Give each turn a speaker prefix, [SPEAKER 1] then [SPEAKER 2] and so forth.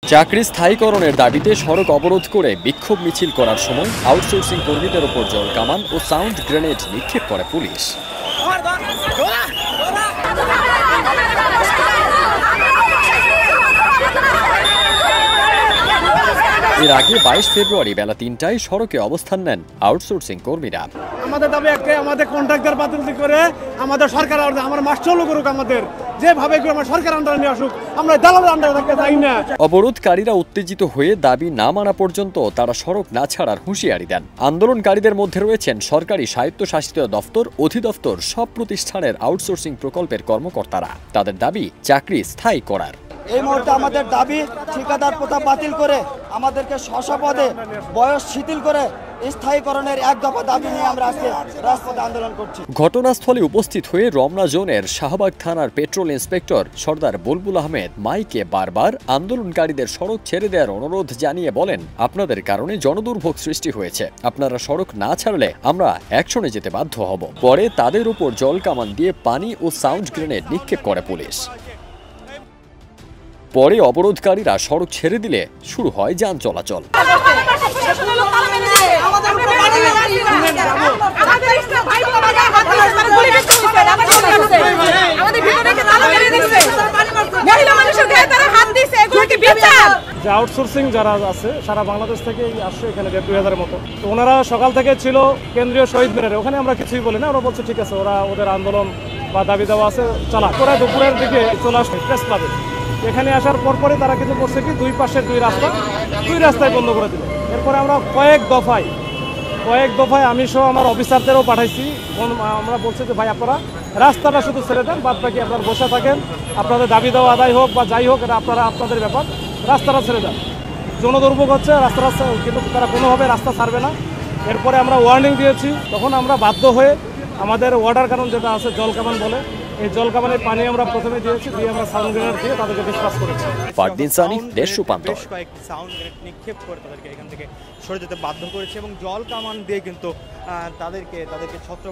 [SPEAKER 1] চাকরি স্থায়ীকরণের দাবিতে সড়ক অবরোধ করে বিক্ষোভ মিছিল করার সময় আউটসোর্সিং কর্মীদের ওপর জল কামান ও সাউন্ড গ্রেনেড নিক্ষেপ করে পুলিশ। এর আগে 22 ফেব্রুয়ারি বেলা ৩টায় সড়কে অবস্থান নেন আউটসোর্সিং কর্মীরা।
[SPEAKER 2] আমাদের দাবি একটাই, আমাদের কন্ট্রাক্টর বাতিল করে আমাদের সরকার আমার মাস চালু করুক, আমাদের যেভাবে আমার সরকার আন্ডারে নিয়ে আসুক, আমরা দালালের আন্ডারে থাকতে চাই না।
[SPEAKER 1] অবরোধকারীরা উত্তেজিত হয়ে দাবি না মানা পর্যন্ত তারা সড়ক না ছাড়ার হুঁশিয়ারি দেন। আন্দোলনকারীদের মধ্যে রয়েছেন সরকারি স্বায়ত্তশাসিত দফতর, অধিদপ্তর, সব প্রতিষ্ঠানের আউটসোর্সিং প্রকল্পের কর্মকর্তারা। তাদের দাবি চাকরি স্থায়ী করার।
[SPEAKER 3] এই মুহূর্তে আমাদের দাবি ঠিকাদার প্রথা বাতিল করে আমাদেরকে স্ব-পদে বয়স শিথিল করে স্থায়ীকরণের এক দফা দাবি নিয়ে আমরা আজকে রাজপথে আন্দোলন করছি।
[SPEAKER 1] ঘটনাস্থলে উপস্থিত হয়ে রমনা জোনের শাহবাগ থানার পেট্রোল ইন্সপেক্টর সর্দার বুলবুল আহমেদ মাইকে বারবার আন্দোলনকারীদের সড়ক ছেড়ে দেওয়ার অনুরোধ জানিয়ে বলেন, আপনাদের কারণে জনদুর্ভোগ সৃষ্টি হয়েছে, আপনারা সড়ক না ছাড়লে আমরা অ্যাকশনে যেতে বাধ্য হব। পরে তাদের উপর জল কামান দিয়ে পানি ও সাউন্ড গ্রেনেড নিক্ষেপ করে পুলিশ। পরে অবরোধকারীরা সড়ক ছেড়ে দিলে শুরু হয় যান চলাচল।
[SPEAKER 2] যে আউটসোর্সিং যারা আছে সারা বাংলাদেশ থেকে আসছে এখানে 2000-এর মতো, তো ওনারা সকাল থেকে ছিল কেন্দ্রীয় শহীদ মিনারে। ওখানে আমরা কিছুই বলি না, ওরা বলছে ঠিক আছে, ওরা ওদের আন্দোলন বা দাবি দেওয়া আছে চালা। পরে দুপুরের দিকে চলে আসবে প্রেস ক্লাবে। এখানে আসার পরপরই তারা কিন্তু করছে কি, দুই পাশের দুই রাস্তায় বন্ধ করে দিল। এরপরে আমরা কয়েক দফায় আমি সহ আমার অফিসারদেরও পাঠাইছি। আমরা বলছি যে ভাই আপনারা রাস্তাটা শুধু ছেড়ে দেন, বাদ বাকি আপনারা বসে থাকেন, আপনাদের দাবি দেওয়া আদায় হোক বা যাই হোক, এটা আপনাদের ব্যাপার, রাস্তাটা ছেড়ে দেন। জনদুর্ভোগ হচ্ছে, রাস্তা কিন্তু তারা কোনোভাবে রাস্তা ছাড়বে না। এরপরে আমরা ওয়ার্নিং দিয়েছি, তখন আমরা বাধ্য হয়ে আমাদের ওয়াটার কামান যেটা আছে, জল কামান বলে, এই জল কামানের পানি আমরা প্রথমে দিয়েছি, দিয়ে আমরা সাউন্ড গ্রেনেড দিয়ে তাদেরকে ডিসপাস করেছি।
[SPEAKER 1] ফারদিন সানি, দেশ রূপান্তর।
[SPEAKER 4] বেশ কয়েকটি সাউন্ড গ্রেনেড নিক্ষেপ করে তাদেরকে এখান থেকে সরে যেতে বাধ্য করেছে এবং জল কামান দিয়ে কিন্তু তাদেরকে ছত্র